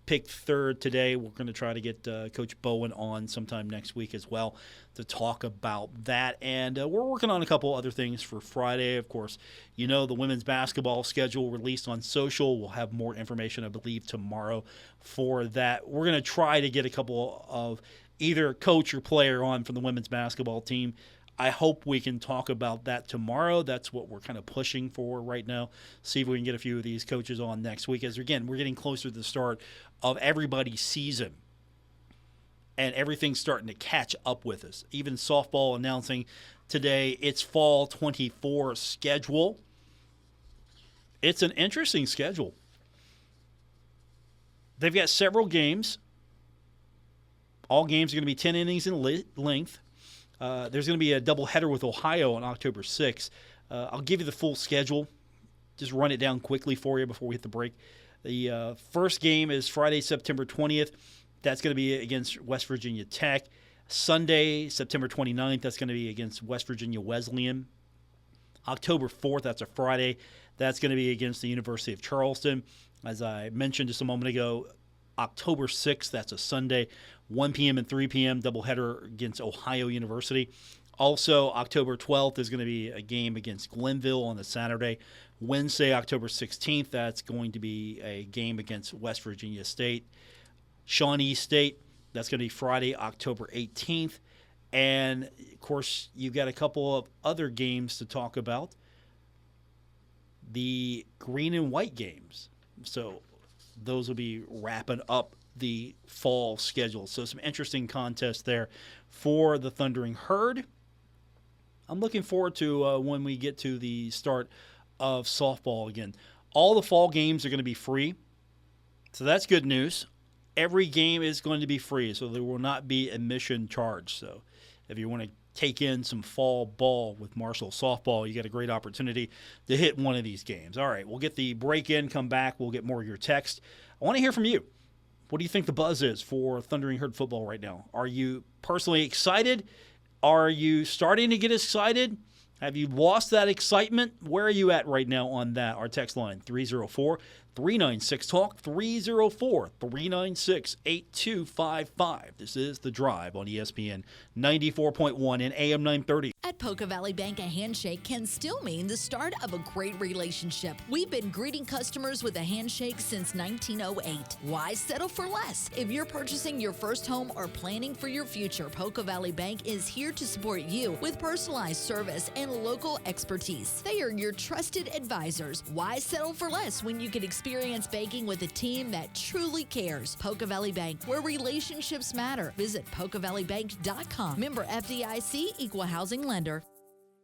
picked third today. We're going to try to get Coach Bowen on sometime next week as well to talk about that. And we're working on a couple other things for Friday. Of course, you know the women's basketball schedule released on social. We'll have more information, I believe, tomorrow for that. We're going to try to get a couple of either coach or player on from the women's basketball team. I hope we can talk about that tomorrow. That's what we're kind of pushing for right now. See if we can get a few of these coaches on next week. As again, we're getting closer to the start of everybody's season, and everything's starting to catch up with us. Even softball announcing today its fall 24 schedule. It's an interesting schedule. They've got several games. All games are going to be 10 innings in length. There's going to be a doubleheader with Ohio on October 6th. I'll give you the full schedule. Just run it down quickly for you before we hit the break. The first game is Friday, September 20th. That's going to be against West Virginia Tech. Sunday, September 29th, that's going to be against West Virginia Wesleyan. October 4th, that's a Friday. That's going to be against the University of Charleston. As I mentioned just a moment ago, October 6th, that's a Sunday, 1 p.m. and 3 p.m., doubleheader against Ohio University. Also, October 12th is going to be a game against Glenville on the Saturday. Wednesday, October 16th, that's going to be a game against West Virginia State. Shawnee State, that's going to be Friday, October 18th. And, of course, you've got a couple of other games to talk about. The green and white games. So those will be wrapping up the fall schedule. So some interesting contests there for the Thundering Herd. I'm looking forward to when we get to the start of softball again. All the fall games are going to be free, so that's good news. every game is going to be free, so there will not be admission charge. So if you want to take in some fall ball with Marshall softball, you got a great opportunity to hit one of these games. All right, we'll get the break in, come back, we'll get more of your text. I want to hear from you. What do you think the buzz is for Thundering Herd football right now? Are you personally excited? Are you starting to get excited? Have you lost that excitement? Where are you at right now on that? Our text line, 304-396-TALK, 304-396-8255. This is The Drive on ESPN 94.1 and AM 930. At Poca Valley Bank, a handshake can still mean the start of a great relationship. We've been greeting customers with a handshake since 1908. Why settle for less? If you're purchasing your first home or planning for your future, Poca Valley Bank is here to support you with personalized service and local expertise. They are your trusted advisors. Why settle for less when you can experience banking with a team that truly cares? Poca Valley Bank, where relationships matter. Visit PocaValleyBank.com. Member FDIC, Equal Housing Lender.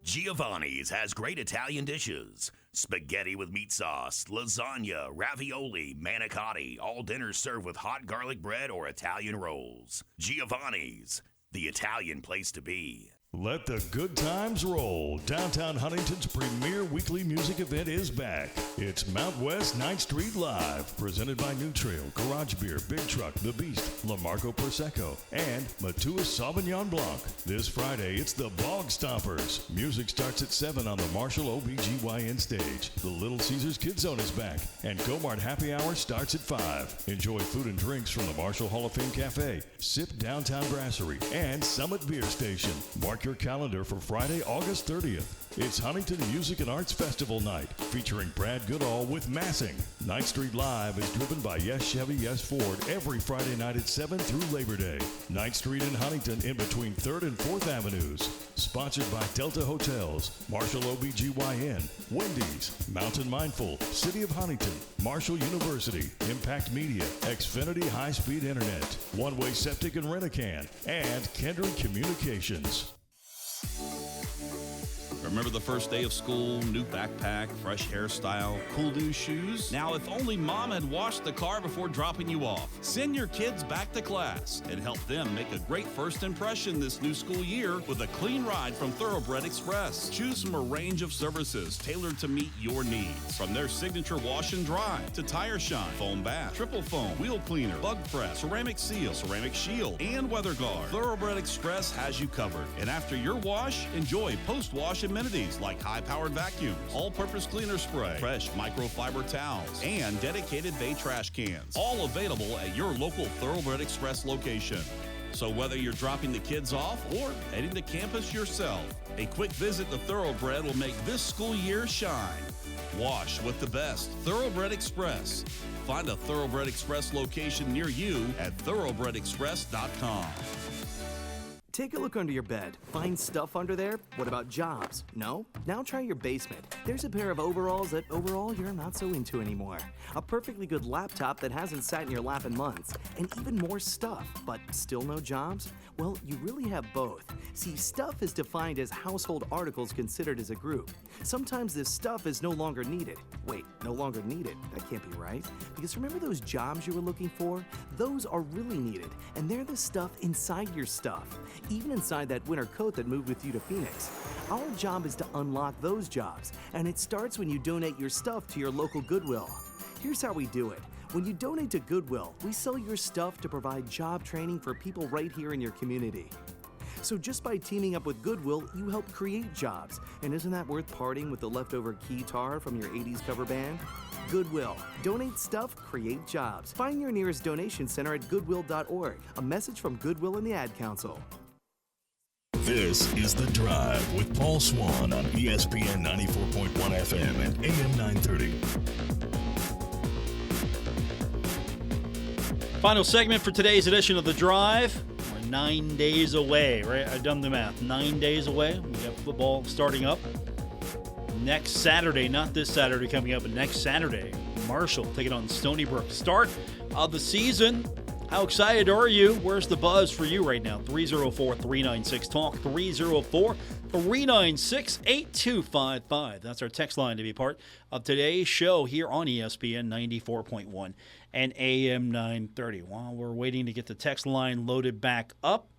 Giovanni's has great Italian dishes. Spaghetti with meat sauce, lasagna, ravioli, manicotti, all dinners served with hot garlic bread or Italian rolls. Giovanni's, the Italian place to be. Let the good times roll. Downtown Huntington's premier weekly music event is back. It's Mount West 9th Street Live, presented by New Trail, Garage Beer, Big Truck, The Beast, Lamarco Prosecco, and Matua Sauvignon Blanc. This Friday, it's the Bog Stompers. Music starts at 7 on the Marshall OBGYN stage. The Little Caesars Kids Zone is back, and Go-Mart Happy Hour starts at 5. Enjoy food and drinks from the Marshall Hall of Fame Cafe, Sip Downtown Brasserie, and Summit Beer Station. Mark your calendar for Friday, August 30th. It's Huntington Music and Arts Festival Night, featuring Brad Goodall with Massing. 9th Street Live is driven by Yes Chevy, Yes Ford every Friday night at 7 through Labor Day. 9th Street in Huntington in between 3rd and 4th Avenues. Sponsored by Delta Hotels, Marshall OBGYN, Wendy's, Mountain Mindful, City of Huntington, Marshall University, Impact Media, Xfinity High-Speed Internet, One Way Septic and Rent-A-Can, and Kendrick Communications. Remember the first day of school, new backpack, fresh hairstyle, cool new shoes? Now, if only mom had washed the car before dropping you off. Send your kids back to class and help them make a great first impression this new school year with a clean ride from Thoroughbred Express. Choose from a range of services tailored to meet your needs. From their signature wash and dry to tire shine, foam bath, triple foam, wheel cleaner, bug press, ceramic seal, ceramic shield, and weather guard. Thoroughbred Express has you covered. And after your wash, enjoy post-wash amenities like high-powered vacuums, all-purpose cleaner spray, fresh microfiber towels, and dedicated bay trash cans. All available at your local Thoroughbred Express location. So whether you're dropping the kids off or heading to campus yourself, a quick visit to Thoroughbred will make this school year shine. Wash with the best. Thoroughbred Express. Find a Thoroughbred Express location near you at thoroughbredexpress.com. Take a look under your bed. Find stuff under there? What about jobs? No? Now try your basement. There's a pair of overalls that overall you're not so into anymore. A perfectly good laptop that hasn't sat in your lap in months. And even more stuff, but still no jobs? Well, you really have both. See, stuff is defined as household articles considered as a group. Sometimes this stuff is no longer needed. Wait, no longer needed? That can't be right. Because remember those jobs you were looking for? Those are really needed, and they're the stuff inside your stuff. Even inside that winter coat that moved with you to Phoenix. Our job is to unlock those jobs, and it starts when you donate your stuff to your local Goodwill. Here's how we do it. When you donate to Goodwill, we sell your stuff to provide job training for people right here in your community. So just by teaming up with Goodwill, you help create jobs. And isn't that worth parting with the leftover guitar from your 80s cover band? Goodwill. Donate stuff, create jobs. Find your nearest donation center at goodwill.org. A message from Goodwill and the Ad Council. This is The Drive with Paul Swann on ESPN 94.1 FM and AM 930. Final segment for today's edition of The Drive. We're 9 days away, right? I've done the math. 9 days away. We have football starting up next Saturday. Not this Saturday coming up, but next Saturday. Marshall taking on Stony Brook. Start of the season. How excited are you? Where's the buzz for you right now? 304-396-TALK, 304-396-8255. That's our text line to be part of today's show here on ESPN 94.1 and AM 930. While we're waiting to get the text line loaded back up,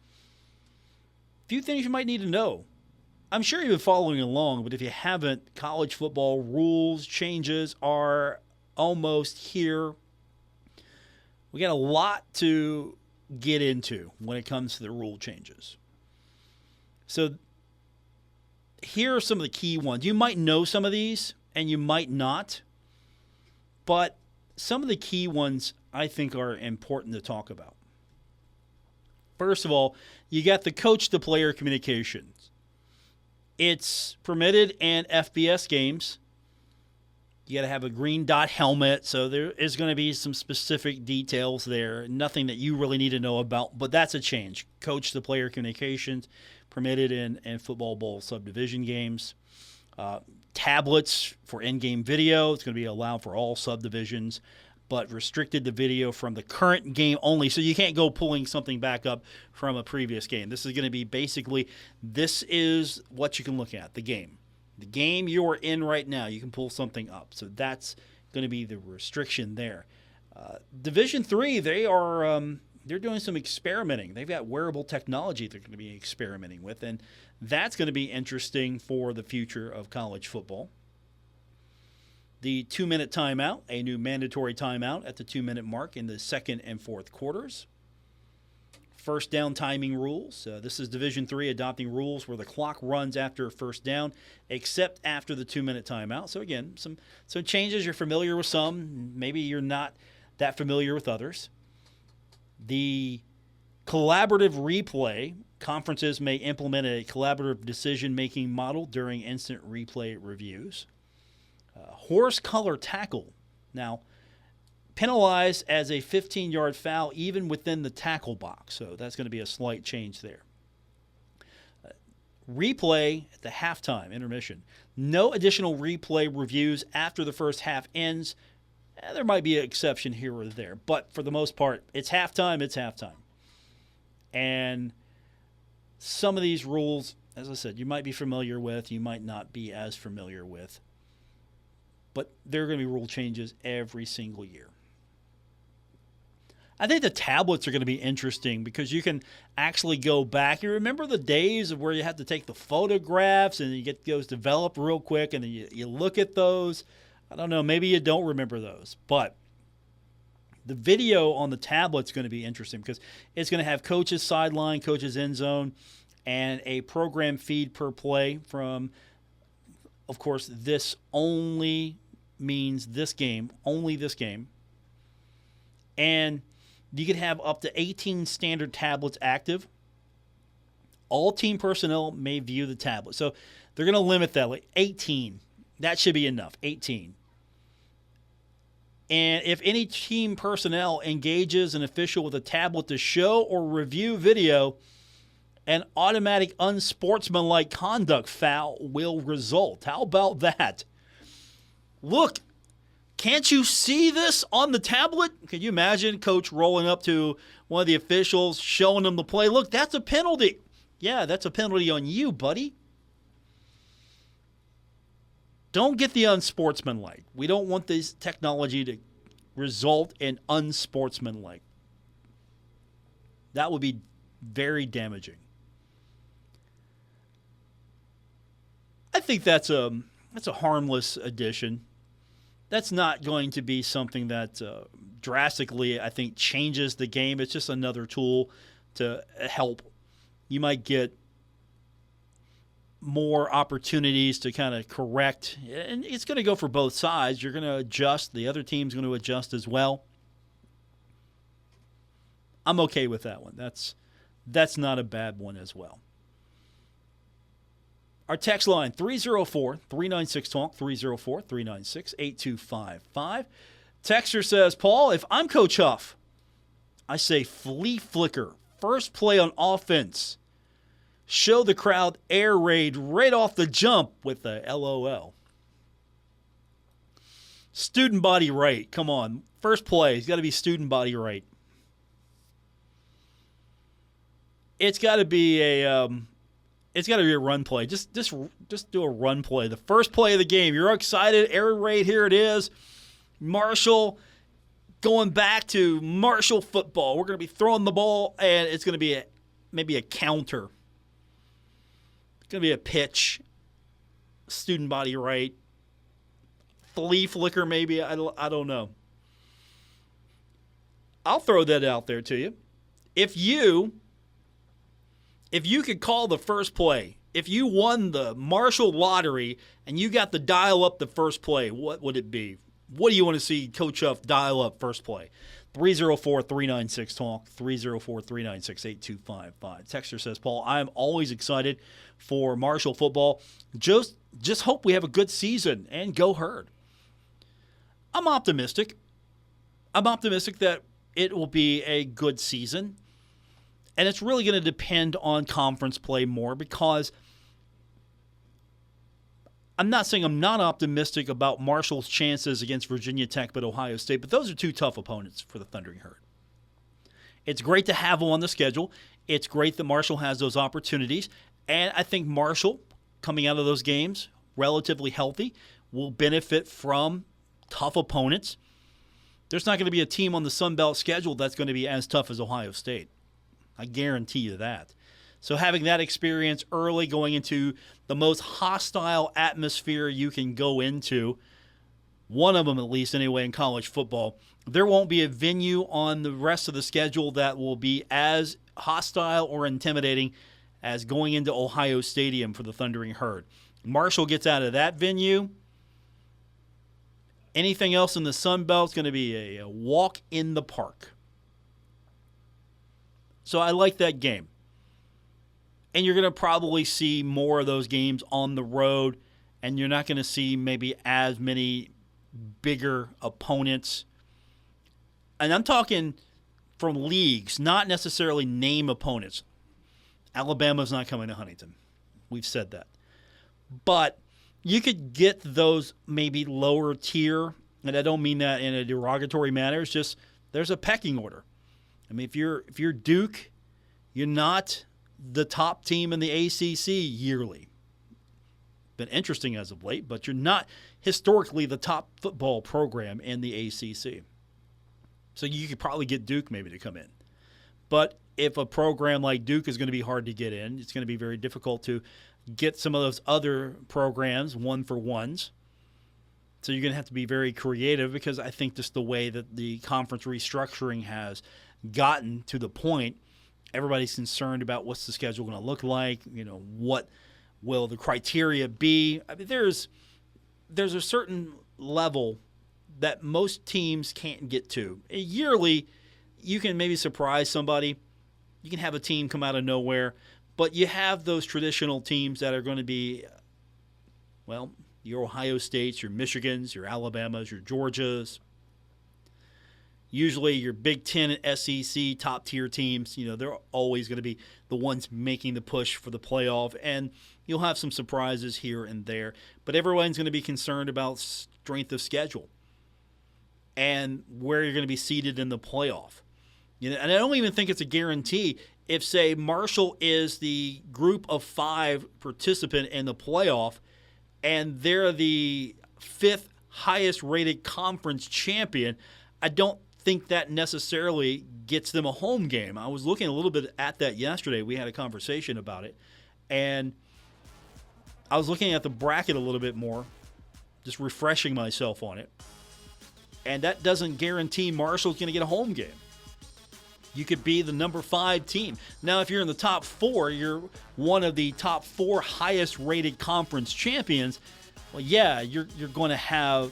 a few things you might need to know. I'm sure you've been following along, but if you haven't, college football rules changes are almost here. We got a lot to get into when it comes to the rule changes. So here are some of the key ones. You might know some of these, and you might not. But some of the key ones I think are important to talk about. First of all, you got the coach-to-player communications. It's permitted in FBS games. You got to have a green dot helmet, so there is going to be some specific details there. Nothing that you really need to know about, but that's a change. Coach-to-player communications permitted in football bowl subdivision games. Tablets for in-game video. It's going to be allowed for all subdivisions, but restricted to video from the current game only. So you can't go pulling something back up from a previous game. This is going to be basically, this is what you can look at, the game. The game you're in right now, you can pull something up. So that's going to be the restriction there. Division III, they're doing some experimenting. They've got wearable technology they're going to be experimenting with, and that's going to be interesting for the future of college football. The 2-minute timeout, a new mandatory timeout at the 2-minute mark in the second and fourth quarters. First down timing rules. This is Division III adopting rules where the clock runs after first down, except after the 2-minute timeout. So again, some changes. You're familiar with some. Maybe you're not that familiar with others. The collaborative replay. Conferences may implement a collaborative decision-making model during instant replay reviews. Horse color tackle. Now, penalized as a 15-yard foul even within the tackle box. So that's going to be a slight change there. Replay at the halftime intermission. No additional replay reviews after the first half ends. There might be an exception here or there, but for the most part, it's halftime, it's halftime. And some of these rules, as I said, you might be familiar with, you might not be as familiar with. But there are going to be rule changes every single year. I think the tablets are going to be interesting because you can actually go back. You remember the days of where you had to take the photographs and you get those developed real quick and then you look at those. I don't know, maybe you don't remember those. But the video on the tablet's going to be interesting because it's going to have coach's sideline, coach's end zone, and a program feed per play from, of course, this only means this game, only this game. And you could have up to 18 standard tablets active. All team personnel may view the tablet. So they're going to limit that, like 18. That should be enough, 18. And if any team personnel engages an official with a tablet to show or review video, an automatic unsportsmanlike conduct foul will result. How about that? Look, can't you see this on the tablet? Can you imagine coach rolling up to one of the officials, showing them the play? Look, that's a penalty. Yeah, that's a penalty on you, buddy. Don't get the unsportsmanlike. We don't want this technology to result in unsportsmanlike. That would be very damaging. I think that's a harmless addition. That's not going to be something that drastically, I think, changes the game. It's just another tool to help. You might get more opportunities to kind of correct, and it's going to go for both sides. You're going to adjust. The other team's going to adjust as well. I'm okay with that one. That's not a bad one as well. Our text line, 304-396-TALK, 304-396-8255. Texter says, Paul, if I'm Coach Huff, I say flea flicker, first play on offense. Show the crowd air raid right off the jump with the LOL. Student body right. Come on. First play. He's got to be student body right. it's got to be a run play. Just do a run play. The first play of the game. You're excited. Air raid, here it is. Marshall going back to Marshall football. We're going to be throwing the ball, and it's going to be maybe a counter. It's going to be a pitch. Student body right. Flea flicker maybe. I don't know. I'll throw that out there to you. If you could call the first play, if you won the Marshall lottery and you got to dial up the first play, what would it be? What do you want to see Coach Huff dial up first play? 304-396-TALK, 304-396-8255. Texter says, Paul, I'm always excited for Marshall football. Just hope we have a good season and go Herd. I'm optimistic. I'm optimistic that it will be a good season. And it's really going to depend on conference play more, because I'm not saying I'm not optimistic about Marshall's chances against Virginia Tech but Ohio State, but those are two tough opponents for the Thundering Herd. It's great to have them on the schedule. It's great that Marshall has those opportunities. And I think Marshall, coming out of those games, relatively healthy, will benefit from tough opponents. There's not going to be a team on the Sun Belt schedule that's going to be as tough as Ohio State. I guarantee you that. So having that experience early, going into the most hostile atmosphere you can go into, one of them at least anyway in college football, there won't be a venue on the rest of the schedule that will be as hostile or intimidating as going into Ohio Stadium for the Thundering Herd. Marshall gets out of that venue. Anything else in the Sun Belt is going to be a walk in the park. So I like that game. And you're going to probably see more of those games on the road, and you're not going to see maybe as many bigger opponents. And I'm talking from leagues, not necessarily name opponents. Alabama's not coming to Huntington. We've said that. But you could get those maybe lower tier, and I don't mean that in a derogatory manner. It's just there's a pecking order. I mean, if you're Duke, you're not the top team in the ACC yearly. Been interesting as of late, but you're not historically the top football program in the ACC. So you could probably get Duke maybe to come in. But if a program like Duke is going to be hard to get in, it's going to be very difficult to get some of those other programs one-for-ones. So you're going to have to be very creative, because I think just the way that the conference restructuring has gotten to the point, everybody's concerned about what's the schedule going to look like, what will the criteria be. I mean, there's a certain level that most teams can't get to. Yearly, you can maybe surprise somebody. You can have a team come out of nowhere, but you have those traditional teams that are going to be, well, your Ohio States, your Michigans, your Alabamas, your Georgias. Usually your Big Ten and SEC top-tier teams, they're always going to be the ones making the push for the playoff, and you'll have some surprises here and there. But everyone's going to be concerned about strength of schedule and where you're going to be seated in the playoff. And I don't even think it's a guarantee. If, say, Marshall is the group of 5 participant in the playoff, and they're the 5th highest-rated conference champion, I don't think that necessarily gets them a home game. I was looking a little bit at that yesterday. We had a conversation about it, and I was looking at the bracket a little bit more, just refreshing myself on it, and that doesn't guarantee Marshall's going to get a home game. You could be the number 5 team. Now, if you're in the top 4, you're one of the top 4 highest-rated conference champions. Well, yeah, you're going to have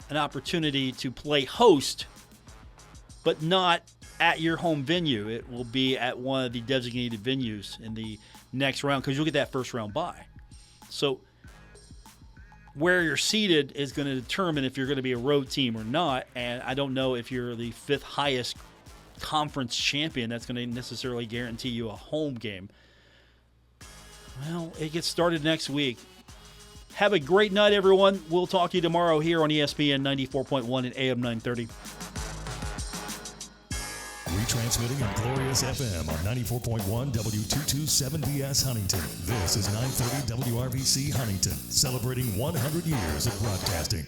an opportunity to play host, but not at your home venue. It will be at one of the designated venues in the next round, because you'll get that first-round bye. So where you're seated is going to determine if you're going to be a road team or not, and I don't know if you're the 5th highest conference champion that's going to necessarily guarantee you a home game. Well, it gets started next week. Have a great night, everyone. We'll talk to you tomorrow here on ESPN 94.1 and AM 930. Retransmitting on Glorious FM on 94.1 W227BS Huntington. This is 930 WRVC Huntington, celebrating 100 years of broadcasting.